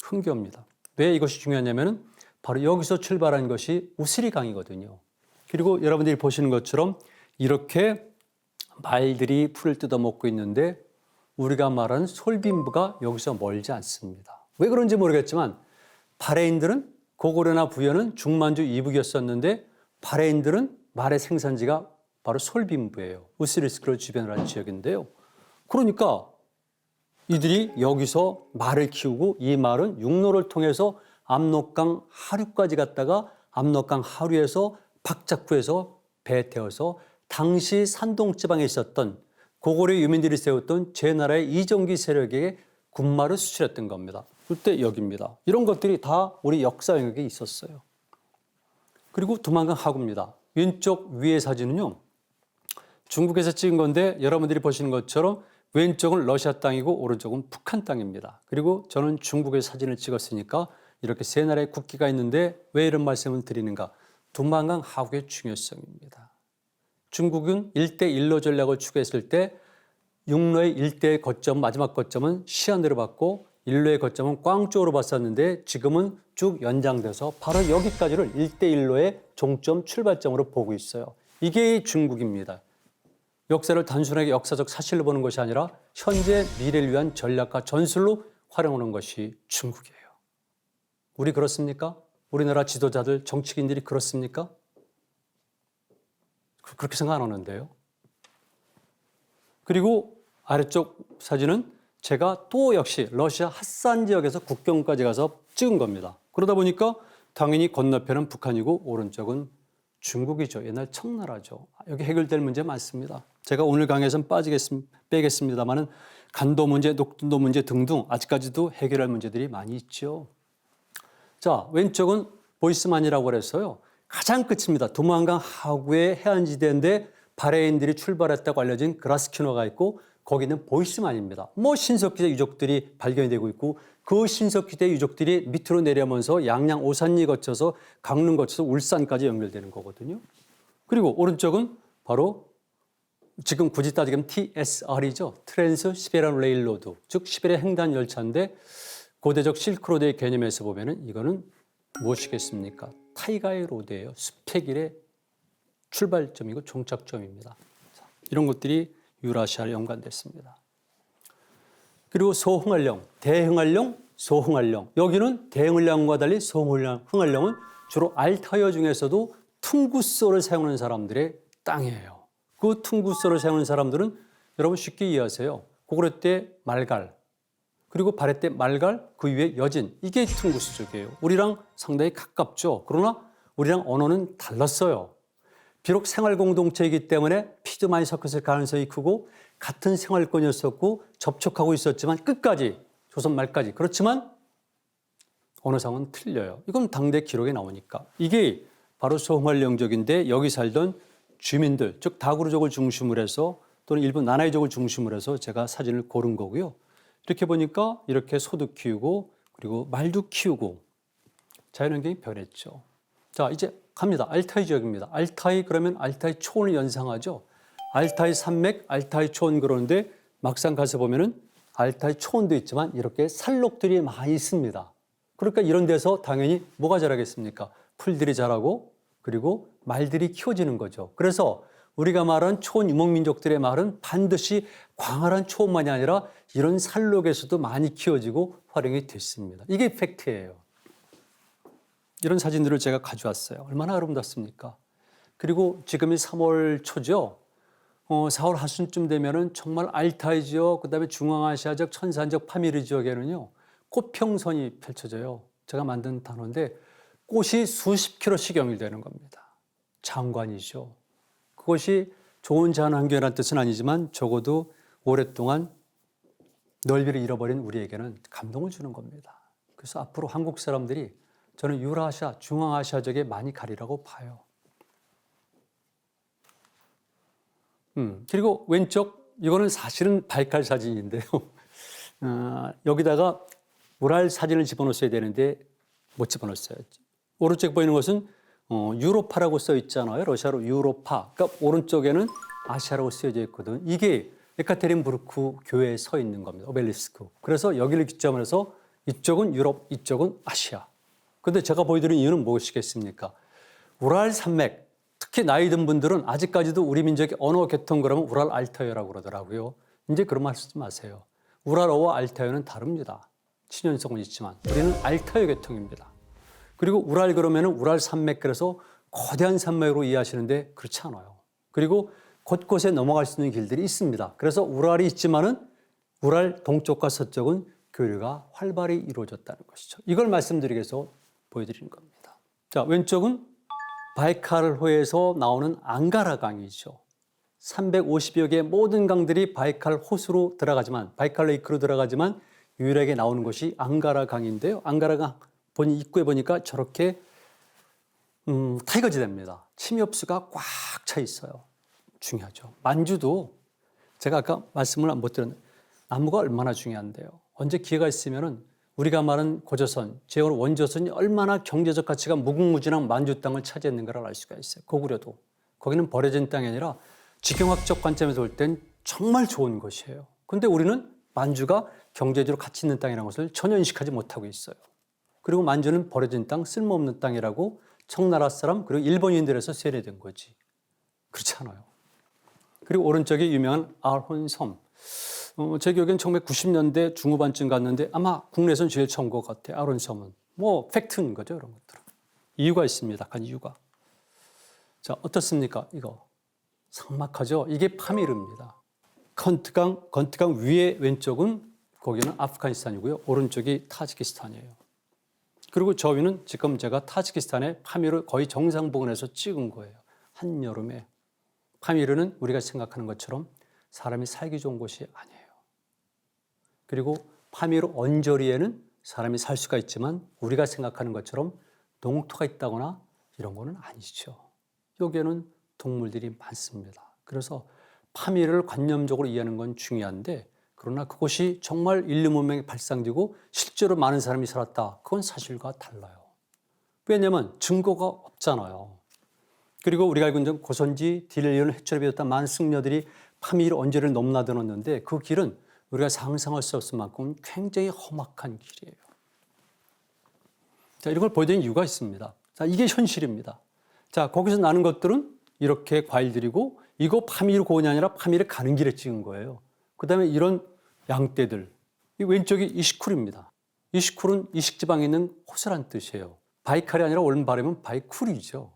흥계호입니다. 왜 이것이 중요하냐면은 바로 여기서 출발한 것이 우스리강이거든요. 그리고 여러분들이 보시는 것처럼 이렇게 말들이 풀을 뜯어먹고 있는데 우리가 말하는 솔빈부가 여기서 멀지 않습니다. 왜 그런지 모르겠지만 발해인들은 고구려나 부여는 중만주 이북이었었는데 발해인들은 말의 생산지가 바로 솔빈부예요. 우스리스크를 주변으로 한 지역인데요. 그러니까 이들이 여기서 말을 키우고 이 말은 육로를 통해서 압록강 하류까지 갔다가 압록강 하류에서 박작구에서 배 태워서 당시 산동지방에 있었던 고구려 유민들이 세웠던 제 나라의 이정기 세력에게 군마를 수출했던 겁니다. 그때 여기입니다. 이런 것들이 다 우리 역사 영역에 있었어요. 그리고 두만강 하구입니다. 왼쪽 위의 사진은요, 중국에서 찍은 건데 여러분들이 보시는 것처럼 왼쪽은 러시아 땅이고 오른쪽은 북한 땅입니다. 그리고 저는 중국의 사진을 찍었으니까 이렇게 세 나라의 국기가 있는데 왜 이런 말씀을 드리는가? 두만강 하구의 중요성입니다. 중국은 1대1로 전략을 추구했을 때 육로의 1대 거점, 마지막 거점은 시안으로 봤고 일로의 거점은 꽝쪽으로 봤었는데 지금은 쭉 연장돼서 바로 여기까지를 1대1로의 종점 출발점으로 보고 있어요. 이게 중국입니다. 역사를 단순하게 역사적 사실로 보는 것이 아니라 현재 미래를 위한 전략과 전술로 활용하는 것이 중국이에요. 우리 그렇습니까? 우리나라 지도자들, 정치인들이 그렇습니까? 그렇게 생각 안 하는데요. 그리고 아래쪽 사진은 제가 또 역시 러시아 핫산 지역에서 국경까지 가서 찍은 겁니다. 그러다 보니까 당연히 건너편은 북한이고 오른쪽은 중국이죠. 옛날 청나라죠. 여기 해결될 문제 많습니다. 제가 오늘 강의에서는 빼겠습니다만은 간도 문제, 녹tun도 문제 등등 아직까지도 해결할 문제들이 많이 있죠. 자, 왼쪽은 보이스만이라고 그래서요. 가장 끝입니다. 두만강 하구의 해안지대인데 바레인들이 출발했다고 알려진 그라스키노가 있고 거기는 보이스만입니다. 신석기대 유적들이 발견이 되고 있고 그 신석기대 유적들이 밑으로 내려오면서 양양 오산리 거쳐서 강릉 거쳐서 울산까지 연결되는 거거든요. 그리고 오른쪽은 바로 지금 굳이 따지면 TSR이죠. 트랜스 시베리안 레일로드, 즉 시베리아 횡단 열차인데 고대적 실크로드의 개념에서 보면은 이거는 무엇이겠습니까? 타이가의 로드예요. 숲의 길의 출발점이고 종착점입니다. 이런 것들이 유라시아로 연관됐습니다. 그리고 소흥할령, 대흥할령, 소흥할령. 여기는 대흥할령과 달리 소흥할령은 주로 알타이어 중에서도 퉁구소를 사용하는 사람들의 땅이에요. 그 퉁구소를 사용하는 사람들은 여러분 쉽게 이해하세요. 고구려 때 말갈, 그리고 발해 때 말갈, 그 위에 여진. 이게 퉁구스 쪽이에요. 우리랑 상당히 가깝죠. 그러나 우리랑 언어는 달랐어요. 비록 생활 공동체이기 때문에 피도 많이 섞였을 가능성이 크고 같은 생활권이었었고 접촉하고 있었지만 끝까지 조선 말까지 그렇지만 언어상은 틀려요. 이건 당대 기록에 나오니까. 이게 바로 소흥할령족인데 여기 살던 주민들, 즉 다구르족을 중심으로 해서 또는 일부 나나이족을 중심으로 해서 제가 사진을 고른 거고요. 이렇게 보니까 이렇게 소도 키우고 그리고 말도 키우고 자연환경이 변했죠. 자, 이제 갑니다. 알타이 지역입니다. 알타이 그러면 알타이 초원을 연상하죠. 알타이 산맥, 알타이 초원 그러는데 막상 가서 보면은 알타이 초원도 있지만 이렇게 산록들이 많이 있습니다. 그러니까 이런 데서 당연히 뭐가 자라겠습니까? 풀들이 자라고 그리고 말들이 키워지는 거죠. 그래서 우리가 말하는 초원 유목민족들의 말은 반드시 광활한 초원만이 아니라 이런 산록에서도 많이 키워지고 활용이 됐습니다. 이게 팩트예요. 이런 사진들을 제가 가져왔어요. 얼마나 아름답습니까? 그리고 지금이 3월 초죠. 4월 하순쯤 되면은 정말 알타이 지역, 그다음에 중앙아시아 지역, 천산 지역, 파미르 지역에는요. 꽃평선이 펼쳐져요. 제가 만든 단어인데 꽃이 수십 킬로씩 연결되는 겁니다. 장관이죠. 그것이 좋은 자연환경이라는 뜻은 아니지만 적어도 오랫동안 넓이를 잃어버린 우리에게는 감동을 주는 겁니다. 그래서 앞으로 한국 사람들이 저는 유라시아, 중앙아시아 지역에 많이 가리라고 봐요. 그리고 왼쪽 이거는 사실은 바이칼 사진인데요. 여기다가 우랄 사진을 집어넣었어야 되는데 못 집어넣었어요. 오른쪽 보이는 것은 유로파라고 써 있잖아요. 러시아로 유로파. 그러니까 오른쪽에는 아시아라고 쓰여져 있거든. 이게 에카테린부르크 교회에 서 있는 겁니다. 오벨리스크. 그래서 여기를 기점으로 해서 이쪽은 유럽, 이쪽은 아시아. 그런데 제가 보여드린 이유는 무엇이겠습니까? 우랄 산맥, 특히 나이 든 분들은 아직까지도 우리 민족의 언어 계통 그러면 우랄 알타이어라고 그러더라고요. 이제 그런 말 쓰지 마세요. 우랄어와 알타이어는 다릅니다. 친연성은 있지만 우리는 알타이어 계통입니다. 그리고 우랄 그러면 우랄 산맥 그래서 거대한 산맥으로 이해하시는데 그렇지 않아요. 그리고 곳곳에 넘어갈 수 있는 길들이 있습니다. 그래서 우랄이 있지만은 우랄 동쪽과 서쪽은 교류가 활발히 이루어졌다는 것이죠. 이걸 말씀드리기 위해서 보여드리는 겁니다. 자, 왼쪽은 바이칼호에서 나오는 앙가라 강이죠. 350여 개의 모든 강들이 바이칼 호수로 들어가지만, 바이칼 레이크로 들어가지만 유일하게 나오는 곳이 앙가라 강인데요. 앙가라 강 입구에 보니까 저렇게 타이거지대입니다. 침엽수가 꽉 차 있어요. 중요하죠. 만주도 제가 아까 말씀을 못 드렸는데 나무가 얼마나 중요한데요. 언제 기회가 있으면은 우리가 말하는 고조선, 제월 원조선이 얼마나 경제적 가치가 무궁무진한 만주 땅을 차지했는가를 알 수가 있어요. 고구려도. 거기는 버려진 땅이 아니라 지경학적 관점에서 볼 땐 정말 좋은 곳이에요. 그런데 우리는 만주가 경제적으로 가치 있는 땅이라는 것을 전혀 인식하지 못하고 있어요. 그리고 만주는 버려진 땅, 쓸모없는 땅이라고 청나라 사람 그리고 일본인들에서 세뇌된 거지. 그렇지 않아요. 그리고 오른쪽에 유명한 아혼섬. 제 기억엔 1990년대 중후반쯤 갔는데 아마 국내에서는 제일 처음 것 같아요. 아론섬은. 뭐 팩트인 거죠. 이런 것들은. 이유가 있습니다. 간 이유가. 자, 어떻습니까? 이거. 삭막하죠. 이게 파미르입니다. 건트강 위에 왼쪽은 거기는 아프가니스탄이고요. 오른쪽이 타지키스탄이에요. 그리고 저 위는 지금 제가 타지키스탄의 파미르 거의 정상부근에서 찍은 거예요. 한여름에. 파미르는 우리가 생각하는 것처럼 사람이 살기 좋은 곳이 아니에요. 그리고 파미르 언저리에는 사람이 살 수가 있지만 우리가 생각하는 것처럼 농토가 있다거나 이런 거는 아니죠. 여기에는 동물들이 많습니다. 그래서 파미르를 관념적으로 이해하는 건 중요한데 그러나 그곳이 정말 인류 문명이 발상되고 실제로 많은 사람이 살았다. 그건 사실과 달라요. 왜냐하면 증거가 없잖아요. 그리고 우리가 알고 있는 고선지, 딜리언, 해철에 비롯한 많은 승려들이 파미르 언저리를 넘나들었는데 그 길은 우리가 상상할 수 없을 만큼 굉장히 험악한 길이에요. 자, 이런 걸 보여드리는 이유가 있습니다. 자, 이게 현실입니다. 자, 거기서 나는 것들은 이렇게 과일들이고 이거 파미르 고원이 아니라 파미르 가는 길에 찍은 거예요. 그 다음에 이런 양떼들. 이 왼쪽이 이시쿨입니다. 이시쿨은 이식지방에 있는 호수란 뜻이에요. 바이칼이 아니라 원 발음은 바이쿨이죠.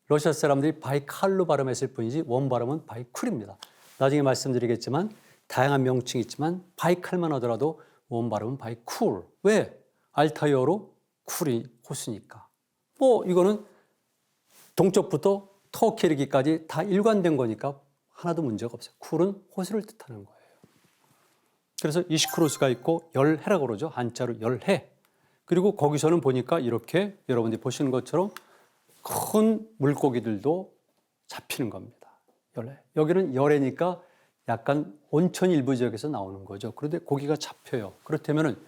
러시아 사람들이 바이칼로 발음했을 뿐이지 원 발음은 바이쿨입니다. 나중에 말씀드리겠지만 다양한 명칭이 있지만 바이칼만 하더라도 원 발음은 바이쿨. 왜? 알타이어로 쿨이 호수니까. 뭐 이거는 동쪽부터 터키 이르기까지 다 일관된 거니까 하나도 문제가 없어요. 쿨은 호수를 뜻하는 거예요. 그래서 이시쿨 호수가 있고 열해라고 그러죠. 한자로 열해. 그리고 거기서는 보니까 이렇게 여러분들이 보시는 것처럼 큰 물고기들도 잡히는 겁니다. 열해. 여기는 열해니까 약간 온천 일부 지역에서 나오는 거죠. 그런데 고기가 잡혀요. 그렇다면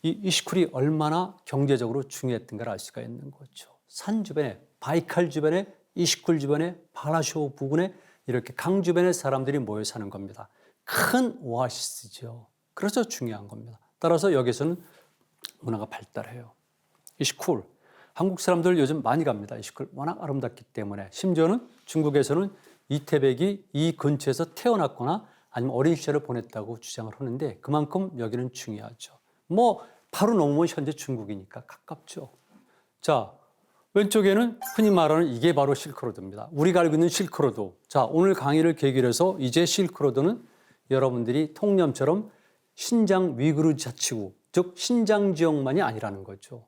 이 이시쿨이 얼마나 경제적으로 중요했던가를 알 수가 있는 거죠. 산 주변에, 바이칼 주변에, 이시쿨 주변에, 바라쇼 부근에 이렇게 강 주변에 사람들이 모여 사는 겁니다. 큰 오아시스죠. 그래서 중요한 겁니다. 따라서 여기서는 문화가 발달해요. 이시쿨. 한국 사람들 요즘 많이 갑니다. 이시쿨 워낙 아름답기 때문에. 심지어는 중국에서는 이태백이 이 근처에서 태어났거나 아니면 어린 시절을 보냈다고 주장을 하는데 그만큼 여기는 중요하죠. 뭐 바로 넘으면 현재 중국이니까 가깝죠. 자, 왼쪽에는 흔히 말하는 이게 바로 실크로드입니다. 우리가 알고 있는 실크로드. 자, 오늘 강의를 계기로 해서 이제 실크로드는 여러분들이 통념처럼 신장 위구르 자치구, 즉 신장 지역만이 아니라는 거죠.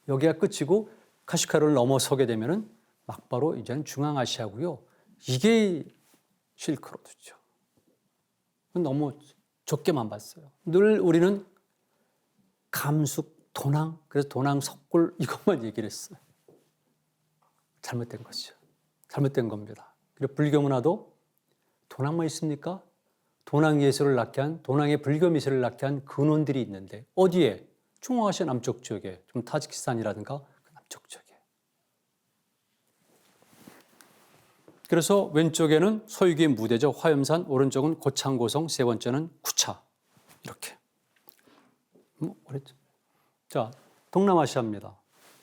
여기가 끝이고 카시카르를 넘어서게 되면은 막바로 이제는 중앙아시아고요. 이게 실크로드죠. 너무 좁게만 봤어요. 늘 우리는 감숙, 도낭, 그래서 도낭 석굴 이것만 얘기를 했어요. 잘못된 것이죠. 잘못된 겁니다. 그리고 불교 문화도 도낭만 있습니까? 도낭 예술을 낳게 한, 도낭의 불교 미술을 낳게 한 근원들이 있는데 어디에? 중앙아시아 남쪽 지역에, 좀 타지키스탄이라든가 그 남쪽 지역에. 그래서 왼쪽에는 소유기의 무대죠. 화염산, 오른쪽은 고창고성, 세 번째는 구차. 이렇게. 그랬죠. 자, 동남아시아입니다.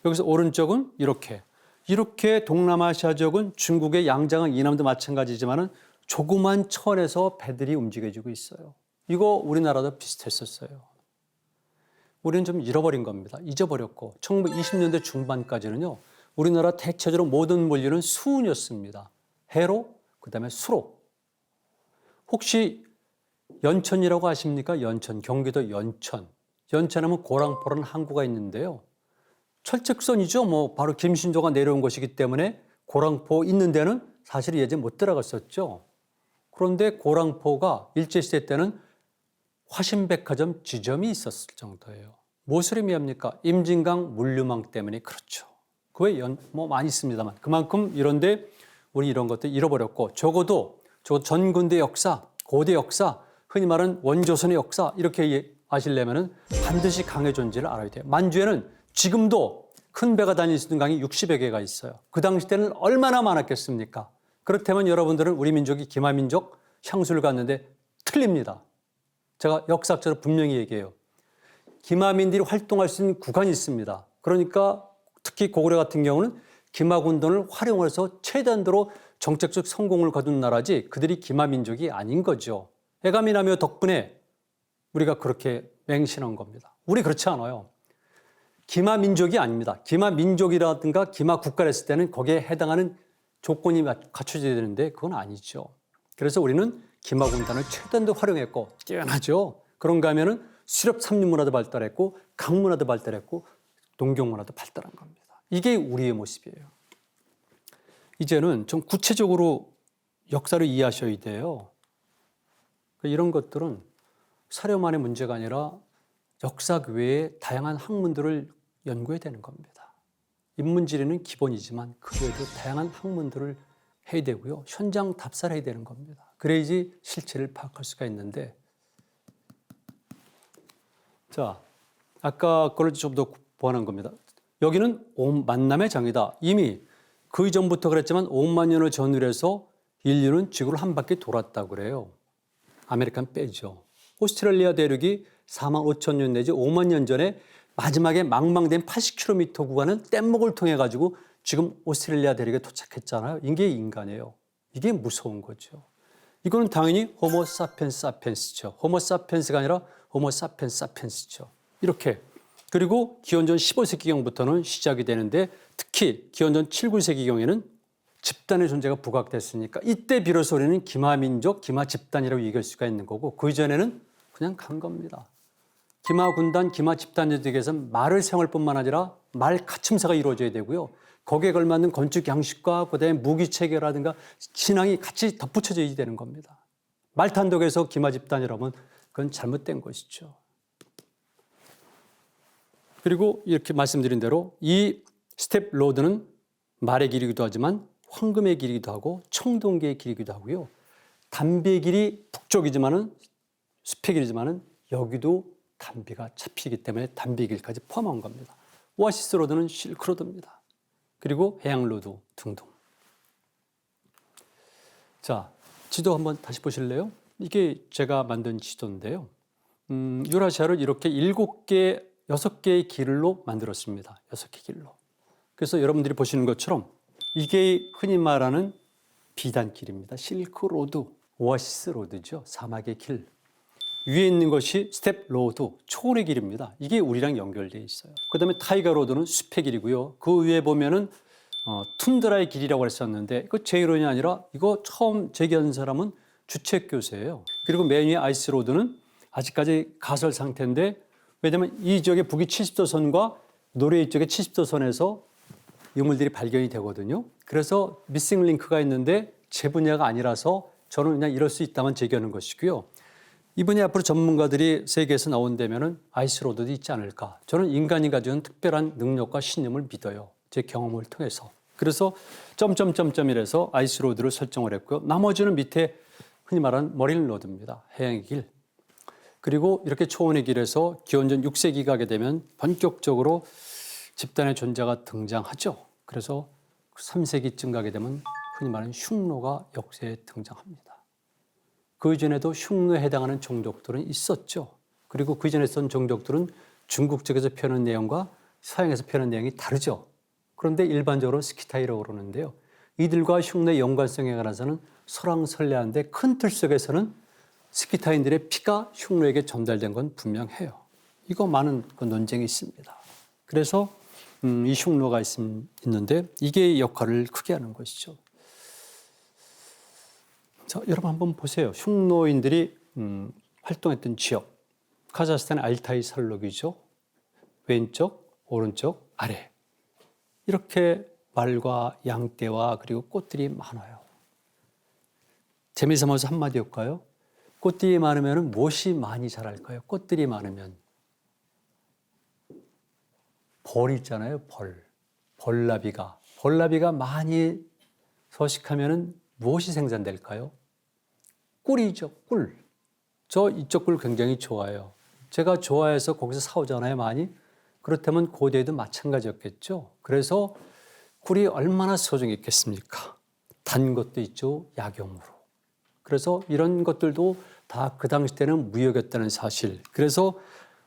여기서 오른쪽은 이렇게. 이렇게 동남아시아 지역은 중국의 양장은 이남도 마찬가지지만은 조그만 천에서 배들이 움직여지고 있어요. 이거 우리나라도 비슷했었어요. 우리는 좀 잃어버린 겁니다. 잊어버렸고 1920년대 중반까지는요. 우리나라 대체적으로 모든 물류는 수운이었습니다. 해로, 그다음에 수로. 혹시 연천이라고 아십니까? 연천, 경기도 연천. 연천하면 고랑포라는 항구가 있는데요. 철책선이죠. 뭐 바로 김신조가 내려온 것이기 때문에 고랑포 있는 데는 사실 예전에 못 들어갔었죠. 그런데 고랑포가 일제시대 때는 화신백화점 지점이 있었을 정도예요. 무엇을 의미합니까? 임진강 물류망 때문에 그렇죠. 그 외에 뭐 많이 있습니다만 그만큼 이런데 우리 이런 것들 잃어버렸고 적어도 전근대 역사, 고대 역사, 흔히 말하는 원조선의 역사 이렇게 아시려면은 반드시 강의 존재를 알아야 돼요. 만주에는 지금도 큰 배가 다닐 수 있는 강이 60여 개가 있어요. 그 당시 때는 얼마나 많았겠습니까? 그렇다면 여러분들은 우리 민족이 기마민족 향수를 갔는데 틀립니다. 제가 역사학자로 분명히 얘기해요. 기마민들이 활동할 수 있는 구간이 있습니다. 그러니까 특히 고구려 같은 경우는 기마군단을 활용해서 최단도로 정책적 성공을 거둔 나라지 그들이 기마민족이 아닌 거죠. 해감이나며 덕분에 우리가 그렇게 맹신한 겁니다. 우리 그렇지 않아요. 기마민족이 아닙니다. 기마민족이라든가 기마국가를 했을 때는 거기에 해당하는 조건이 갖춰져야 되는데 그건 아니죠. 그래서 우리는 기마군단을 최단도 활용했고 뛰어나죠. 그런가 하면은 수렵 삼림문화도 발달했고 강문화도 발달했고 농경문화도 발달한 겁니다. 이게 우리의 모습이에요. 이제는 좀 구체적으로 역사를 이해하셔야 돼요. 이런 것들은 사료만의 문제가 아니라 역사 외에 다양한 학문들을 연구해야 되는 겁니다. 인문지리는 기본이지만 그 외에도 다양한 학문들을 해야 되고요. 현장 답사를 해야 되는 겁니다. 그래야지 실체를 파악할 수가 있는데 자, 아까 걸 좀 더 보완한 겁니다. 여기는 만남의 장이다. 이미 그 이전부터 그랬지만 5만 년을 전후로 해서 인류는 지구를 한 바퀴 돌았다고 그래요. 아메리칸 빼죠. 오스트레일리아 대륙이 4만 5천 년 내지 5만 년 전에 마지막에 망망된 80km 구간은 뗏목을 통해 가지고 지금 오스트레일리아 대륙에 도착했잖아요. 이게 인간이에요. 이게 무서운 거죠. 이거는 당연히 호모 사피엔스 사피엔스죠. 호모 사피엔스가 아니라 호모 사피엔스 사피엔스죠. 이렇게. 그리고 기원전 15세기경부터는 시작이 되는데 특히 기원전 7, 9세기경에는 집단의 존재가 부각됐으니까 이때 비로소 우리는 기마민족, 기마집단이라고 얘기할 수가 있는 거고 그 이전에는 그냥 간 겁니다. 기마군단, 기마집단에서 말을 사용할 뿐만 아니라 말 가침사가 이루어져야 되고요. 거기에 걸맞는 건축 양식과 그다음에 무기체계라든가 신앙이 같이 덧붙여져야 되는 겁니다. 말탄독에서 기마집단이라면 그건 잘못된 것이죠. 그리고 이렇게 말씀드린 대로 이 스텝 로드는 말의 길이기도 하지만 황금의 길이기도 하고 청동기의 길이기도 하고요. 담비의 길이 북쪽이지만은 숲의 길이지만은 여기도 담비가 잡히기 때문에 담비의 길까지 포함한 겁니다. 오아시스 로드는 실크로드입니다. 그리고 해양 로드 등등. 자, 지도 한번 다시 보실래요? 이게 제가 만든 지도인데요. 유라시아를 이렇게 6개의 길로 만들었습니다. 6개 길로. 그래서 여러분들이 보시는 것처럼 이게 흔히 말하는 비단길입니다. 실크로드, 오아시스 로드죠. 사막의 길. 위에 있는 것이 스텝 로드, 초원의 길입니다. 이게 우리랑 연결되어 있어요. 그다음에 타이거 로드는 숲의 길이고요. 그 위에 보면은 툰드라의 길이라고 했었는데 그 제 이론이 아니라 이거 처음 제기한 사람은 주책 교수예요. 그리고 맨 위에 아이스 로드는 아직까지 가설 상태인데 왜냐하면 이 지역의 북위 70도선과 노르웨이 쪽의 70도선에서 유물들이 발견이 되거든요. 그래서 미싱 링크가 있는데 제 분야가 아니라서 저는 그냥 이럴 수 있다만 제기하는 것이고요. 이 분야 앞으로 전문가들이 세계에서 나온다면은 아이스로드도 있지 않을까. 저는 인간이 가지는 특별한 능력과 신념을 믿어요. 제 경험을 통해서. 그래서 점점점점이라서 아이스로드를 설정을 했고요. 나머지는 밑에 흔히 말하는 머린 로드입니다. 해양의 길. 그리고 이렇게 초원의 길에서 기원전 6세기 가게 되면 본격적으로 집단의 존재가 등장하죠. 그래서 3세기쯤 가게 되면 흔히 말하는 흉노가 역사에 등장합니다. 그 이전에도 흉노에 해당하는 종족들은 있었죠. 그리고 그 이전에 썼던 종족들은 중국 쪽에서 표현한 내용과 서양에서 표현한 내용이 다르죠. 그런데 일반적으로 스키타이라고 그러는데요. 이들과 흉노의 연관성에 관해서는 설왕설래한데 큰 틀 속에서는 스키타인들의 피가 흉노에게 전달된 건 분명해요. 이거 많은 그 논쟁이 있습니다. 그래서 이 흉노가 있는데 이게 역할을 크게 하는 것이죠. 자, 여러분 한번 보세요. 흉노인들이 활동했던 지역. 카자흐스탄의 알타이 산록이죠. 왼쪽, 오른쪽, 아래. 이렇게 말과 양떼와 그리고 꽃들이 많아요. 재미삼아서 한마디 할까요? 꽃들이 많으면 무엇이 많이 자랄까요? 꽃들이 많으면 벌 있잖아요. 벌나비가 많이 서식하면 무엇이 생산될까요? 꿀이죠. 꿀. 저 이쪽 꿀 굉장히 좋아해요. 제가 좋아해서 거기서 사오잖아요. 많이. 그렇다면 고대에도 마찬가지였겠죠. 그래서 꿀이 얼마나 소중했겠습니까? 단 것도 있죠. 약용으로. 그래서 이런 것들도 다 그 당시 때는 무역이었다는 사실. 그래서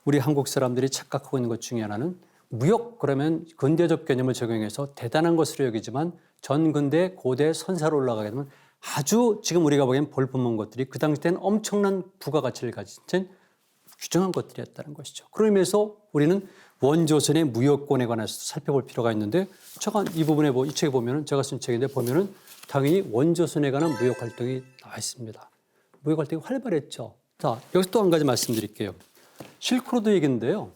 우리 한국 사람들이 착각하고 있는 것 중에 하나는 무역 그러면 근대적 개념을 적용해서 대단한 것으로 여기지만 전근대 고대 선사로 올라가게 되면 아주 지금 우리가 보기엔 볼품한 것들이 그 당시 때는 엄청난 부가가치를 가진 귀중한 것들이었다는 것이죠. 그런 의미에서 우리는 원조선의 무역권에 관해서 살펴볼 필요가 있는데 제가 이 부분에 이 책에 보면은 제가 쓴 책인데 보면은 당연히 원조선에 관한 무역 활동이 나와 있습니다. 무역 활동이 활발했죠. 자, 여기서 또 한 가지 말씀드릴게요. 실크로드 얘기인데요.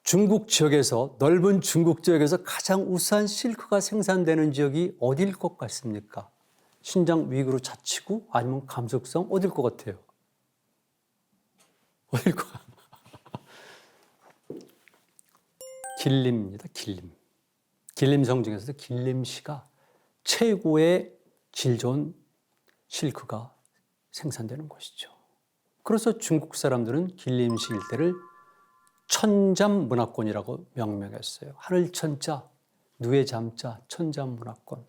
중국 지역에서 넓은 중국 지역에서 가장 우수한 실크가 생산되는 지역이 어디일 것 같습니까? 신장 위구르 자치구 아니면 감속성 어디일 것 같아요? 어디일 것 같아요? 길림입니다. 길림성 중에서도 길림시가 최고의 질 좋은 실크가 생산되는 곳이죠. 그래서 중국 사람들은 길림시 일대를 천잠 문화권이라고 명명했어요. 하늘 천자, 누에 잠자, 천잠 문화권.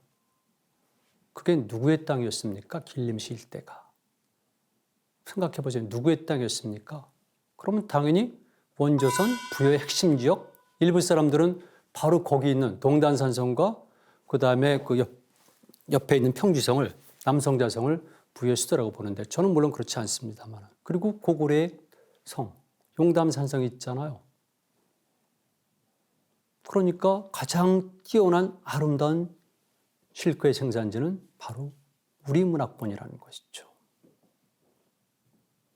그게 누구의 땅이었습니까? 길림시 일대가. 생각해 보세요. 누구의 땅이었습니까? 그러면 당연히 원조선 부여의 핵심 지역, 일부 사람들은 바로 거기 있는 동단산성과 그다음에 그 옆에 있는 평지성을 남성자성을 부여의 수도라고 보는데 저는 물론 그렇지 않습니다만. 그리고 고구려의 성, 용담산성이 있잖아요. 그러니까 가장 뛰어난 아름다운 실크의 생산지는 바로 우리 문화권이라는 것이죠.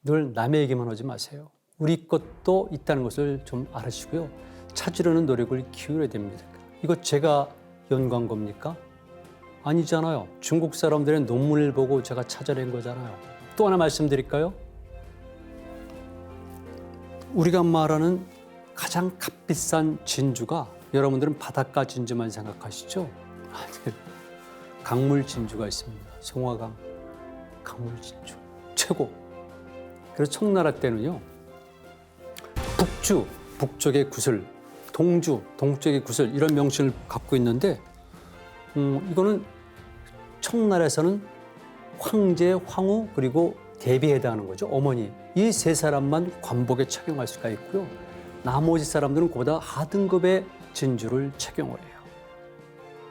늘 남의 얘기만 하지 마세요. 우리 것도 있다는 것을 좀 알으시고요. 찾으려는 노력을 기울여야 됩니다. 이거 제가 연구한 겁니까? 아니잖아요. 중국 사람들의 논문을 보고 제가 찾아낸 거잖아요. 또 하나 말씀드릴까요? 우리가 말하는 가장 값비싼 진주가 여러분들은 바닷가 진주만 생각하시죠? 강물 진주가 있습니다. 송화강 강물 진주 최고. 그래서 청나라 때는요. 북쪽의 구슬, 동쪽의 구슬 이런 명칭을 갖고 있는데 이거는 청나라에서는 황제, 황후 그리고 대비에 해당하는 거죠. 어머니. 이 세 사람만 관복에 착용할 수가 있고요. 나머지 사람들은 그보다 하등급의 진주를 착용을 해요.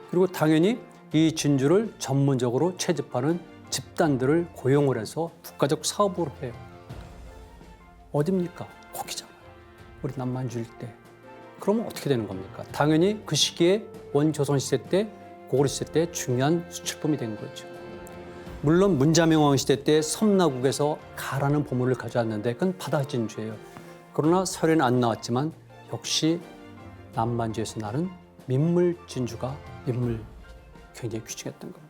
그리고 당연히 이 진주를 전문적으로 채집하는 집단들을 고용을 해서 국가적 사업으로 해요. 어딥니까? 거기잖아요. 우리 남만주 일대. 그러면 어떻게 되는 겁니까? 당연히 그 시기에 원조선 시대 때, 고구려 시대 때 중요한 수출품이 된 거죠. 물론 문자명왕 시대 때 섬나국에서 가라는 보물을 가져왔는데 그건 바다 진주예요. 그러나 설에는 안 나왔지만 역시 남만주에서 나는 민물 진주가 굉장히 귀중했던 겁니다.